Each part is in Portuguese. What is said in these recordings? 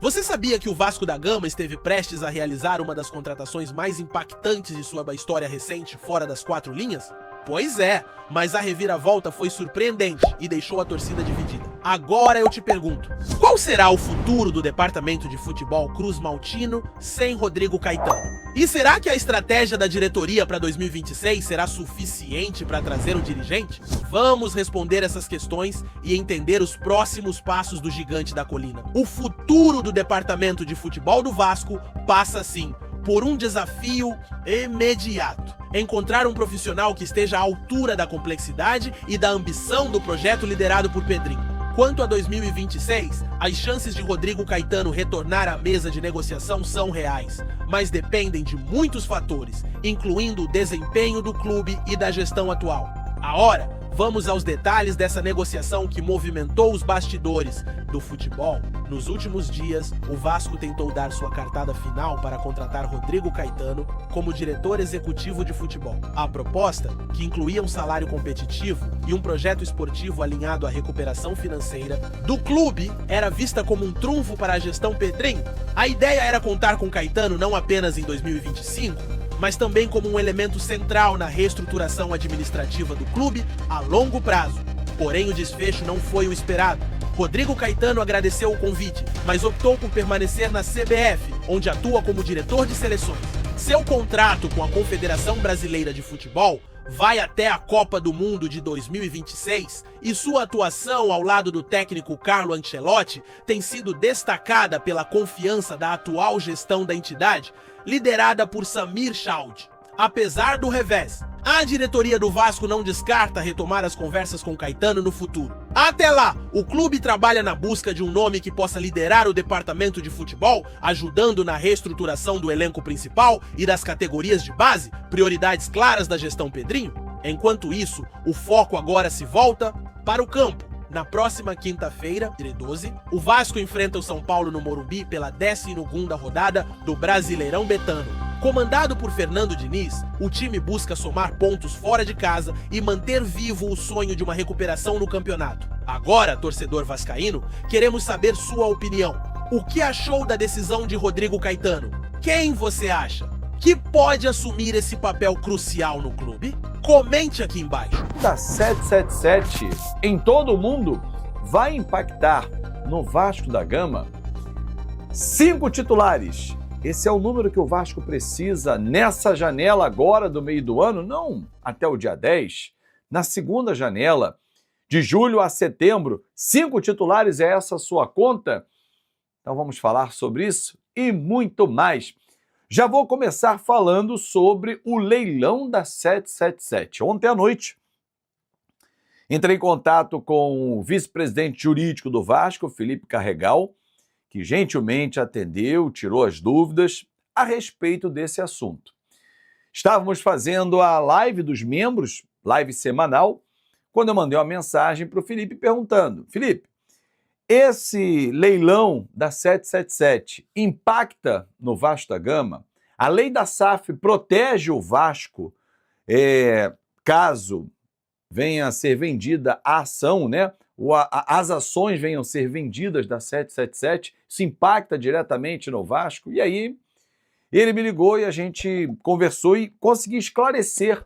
Você sabia que o Vasco da Gama esteve prestes a realizar uma das contratações mais impactantes de sua história recente fora das quatro linhas? Pois é, mas a reviravolta foi surpreendente e deixou a torcida dividida. Agora eu te pergunto, qual será o futuro do departamento de futebol Cruz Maltino sem Rodrigo Caetano? E será que a estratégia da diretoria para 2026 será suficiente para trazer um dirigente? Vamos responder essas questões e entender os próximos passos do gigante da colina. O futuro do departamento de futebol do Vasco passa sim por um desafio imediato: encontrar um profissional que esteja à altura da complexidade e da ambição do projeto liderado por Pedrinho. Quanto a 2026, as chances de Rodrigo Caetano retornar à mesa de negociação são reais, mas dependem de muitos fatores, incluindo o desempenho do clube e da gestão atual. Agora, vamos aos detalhes dessa negociação que movimentou os bastidores do futebol. Nos últimos dias, o Vasco tentou dar sua cartada final para contratar Rodrigo Caetano como diretor executivo de futebol. A proposta, que incluía um salário competitivo e um projeto esportivo alinhado à recuperação financeira do clube, era vista como um trunfo para a gestão Pedrinho. A ideia era contar com Caetano não apenas em 2025, mas também como um elemento central na reestruturação administrativa do clube a longo prazo. Porém, o desfecho não foi o esperado. Rodrigo Caetano agradeceu o convite, mas optou por permanecer na CBF, onde atua como diretor de seleções. Seu contrato com a Confederação Brasileira de Futebol vai até a Copa do Mundo de 2026 e sua atuação ao lado do técnico Carlo Ancelotti tem sido destacada pela confiança da atual gestão da entidade, liderada por Samir Chaud. Apesar do revés, a diretoria do Vasco não descarta retomar as conversas com Caetano no futuro. Até lá, o clube trabalha na busca de um nome que possa liderar o departamento de futebol, ajudando na reestruturação do elenco principal e das categorias de base, prioridades claras da gestão Pedrinho. Enquanto isso, o foco agora se volta para o campo. Na próxima quinta-feira, dia 12, o Vasco enfrenta o São Paulo no Morumbi pela 12ª rodada do Brasileirão Betano. Comandado por Fernando Diniz, o time busca somar pontos fora de casa e manter vivo o sonho de uma recuperação no campeonato. Agora, torcedor vascaíno, queremos saber sua opinião. O que achou da decisão de Rodrigo Caetano? Quem você acha que pode assumir esse papel crucial no clube? Comente aqui embaixo. Da 777 em todo o mundo vai impactar no Vasco da Gama 5 titulares. Esse é o número que o Vasco precisa nessa janela agora do meio do ano, não até o dia 10. Na segunda janela, de julho a setembro, 5 titulares, é essa a sua conta? Então vamos falar sobre isso e muito mais. Já vou começar falando sobre o leilão da 777. Ontem à noite, entrei em contato com o vice-presidente jurídico do Vasco, Felipe Carregal, que gentilmente atendeu, tirou as dúvidas a respeito desse assunto. Estávamos fazendo a live dos membros, live semanal, quando eu mandei uma mensagem para o Felipe perguntando: Felipe, esse leilão da 777 impacta no Vasco da Gama? A lei da SAF protege o Vasco caso venha a ser vendida a ação, né? As ações venham a ser vendidas da 777, isso impacta diretamente no Vasco. E aí ele me ligou e a gente conversou e consegui esclarecer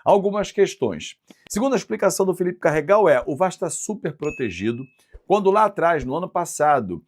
algumas questões. Segundo a explicação do Felipe Carregal, o Vasco está super protegido. Quando lá atrás, no ano passado,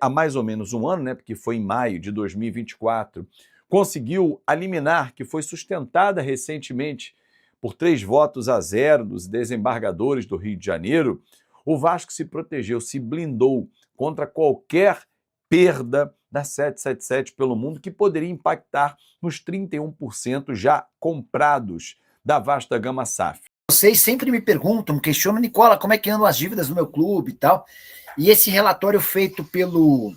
há mais ou menos um ano, né, porque foi em maio de 2024, conseguiu a liminar que foi sustentada recentemente por 3-0 dos desembargadores do Rio de Janeiro, o Vasco se protegeu, se blindou contra qualquer perda da 777 pelo mundo que poderia impactar nos 31% já comprados da Vasco da Gama SAF. Vocês sempre me perguntam, questionam, Nicola, como é que andam as dívidas no meu clube e tal. E esse relatório feito pelo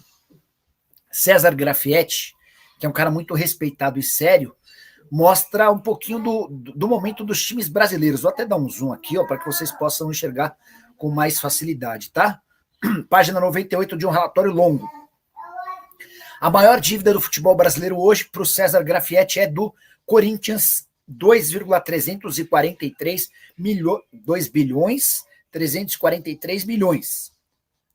César Grafietti, que é um cara muito respeitado e sério, mostra um pouquinho do momento dos times brasileiros. Vou até dar um zoom aqui, para que vocês possam enxergar com mais facilidade, tá? Página 98 de um relatório longo. A maior dívida do futebol brasileiro hoje, para o César Grafietti, é do Corinthians, 2,343 milhões, 2 bilhões 343 milhões.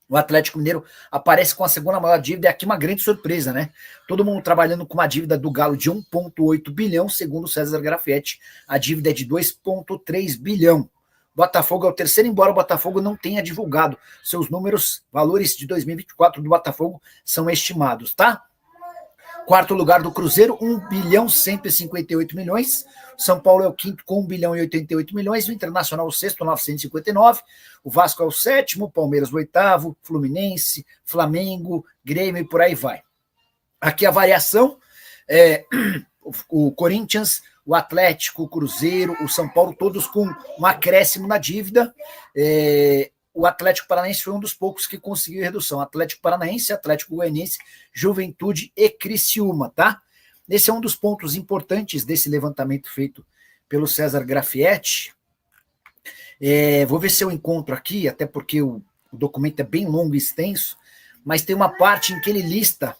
O Atlético Mineiro aparece com a segunda maior dívida, e aqui uma grande surpresa, né? Todo mundo trabalhando com uma dívida do Galo de 1,8 bilhão, segundo o César Grafietti, a dívida é de 2,3 bilhão. Botafogo é o terceiro, embora o Botafogo não tenha divulgado seus números, valores de 2024 do Botafogo são estimados, tá? Quarto lugar do Cruzeiro, 1 bilhão 158 milhões. São Paulo é o quinto com 1 bilhão e 88 milhões. O Internacional o sexto, 959. O Vasco é o sétimo, Palmeiras o oitavo, Fluminense, Flamengo, Grêmio e por aí vai. Aqui a variação é o Corinthians, o Atlético, o Cruzeiro, o São Paulo, todos com um acréscimo na dívida. O Atlético Paranaense foi um dos poucos que conseguiu redução. Atlético Paranaense, Atlético Goianiense, Juventude e Criciúma, tá? Esse é um dos pontos importantes desse levantamento feito pelo César Grafietti. Vou ver se eu encontro aqui, até porque o documento é bem longo e extenso, mas tem uma parte em que ele lista,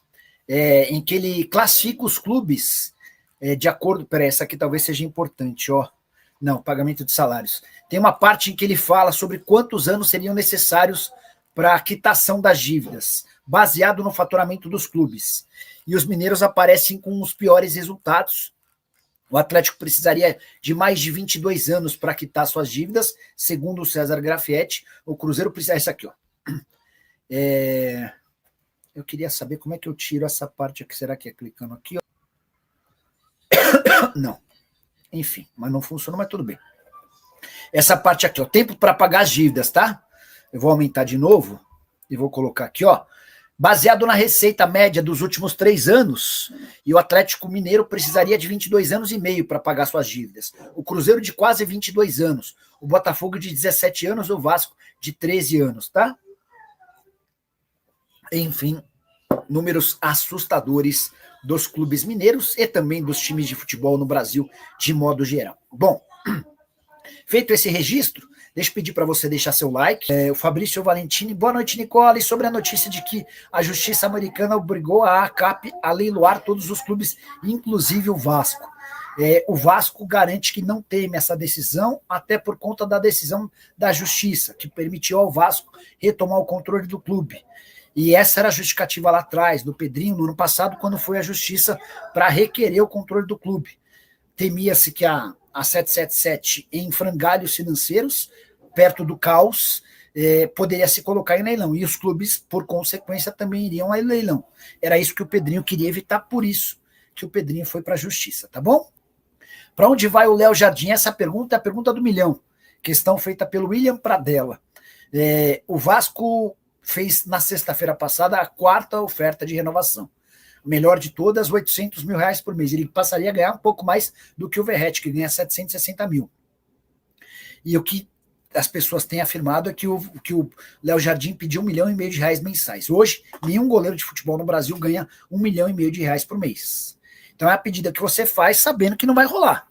em que ele classifica os clubes de acordo... Peraí, essa aqui talvez seja importante, ó. Não, pagamento de salários. Tem uma parte em que ele fala sobre quantos anos seriam necessários para a quitação das dívidas, baseado no faturamento dos clubes. E os mineiros aparecem com os piores resultados. O Atlético precisaria de mais de 22 anos para quitar suas dívidas, segundo o César Grafietti. O Cruzeiro precisa... Isso aqui, ó. Eu queria saber como é que eu tiro essa parte aqui. Será que é clicando aqui? Ó? Não. Enfim, mas não funcionou, mas tudo bem. Essa parte aqui, ó, tempo para pagar as dívidas, tá? Eu vou aumentar de novo e vou colocar aqui, ó. Baseado na receita média dos últimos 3 anos, e o Atlético Mineiro precisaria de 22 anos e meio para pagar suas dívidas. O Cruzeiro de quase 22 anos. O Botafogo de 17 anos, o Vasco de 13 anos, tá? Enfim, números assustadores dos clubes mineiros e também dos times de futebol no Brasil de modo geral. Bom, feito esse registro, deixa eu pedir para você deixar seu like. O Fabrício Valentini, boa noite, Nicola. E sobre a notícia de que a justiça americana obrigou a ACAP a leiloar todos os clubes, inclusive o Vasco. O Vasco garante que não teme essa decisão, até por conta da decisão da justiça, que permitiu ao Vasco retomar o controle do clube. E essa era a justificativa lá atrás, do Pedrinho, no ano passado, quando foi a justiça para requerer o controle do clube. Temia-se que a 777, em frangalhos financeiros, perto do caos, poderia se colocar em leilão. E os clubes, por consequência, também iriam a leilão. Era isso que o Pedrinho queria evitar, por isso que o Pedrinho foi para a justiça, tá bom? Para onde vai o Léo Jardim? Essa pergunta é a pergunta do milhão. Questão feita pelo William Pradella. O Vasco fez na sexta-feira passada a 4ª oferta de renovação. Melhor de todas, R$800 mil por mês. Ele passaria a ganhar um pouco mais do que o Verratti, que ganha 760 mil. E o que as pessoas têm afirmado é que o Léo Jardim pediu R$1,5 milhão mensais. Hoje, nenhum goleiro de futebol no Brasil ganha R$1,5 milhão por mês. Então é a pedida que você faz sabendo que não vai rolar.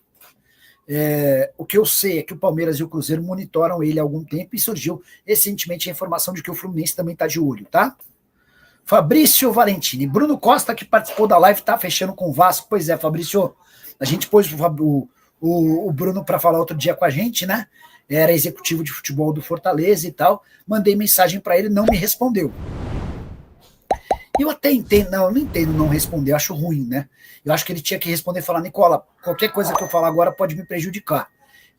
O que eu sei é que o Palmeiras e o Cruzeiro monitoram ele há algum tempo e surgiu recentemente a informação de que o Fluminense também está de olho, tá? Fabrício Valentini, Bruno Costa, que participou da live, tá fechando com o Vasco. Pois é, Fabrício, a gente pôs o Bruno para falar outro dia com a gente, né? Era executivo de futebol do Fortaleza e tal. Mandei mensagem para ele, não me respondeu. Eu até entendo, não entendo não responder, eu acho ruim, né? Eu acho que ele tinha que responder e falar, Nicola, qualquer coisa que eu falar agora pode me prejudicar.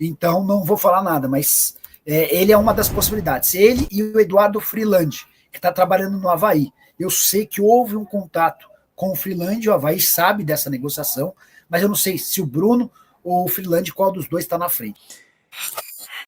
Então não vou falar nada, mas ele é uma das possibilidades. Ele e o Eduardo Freeland, que está trabalhando no Avaí. Eu sei que houve um contato com o Freeland, o Avaí sabe dessa negociação, mas eu não sei se o Bruno ou o Freeland, qual dos dois está na frente.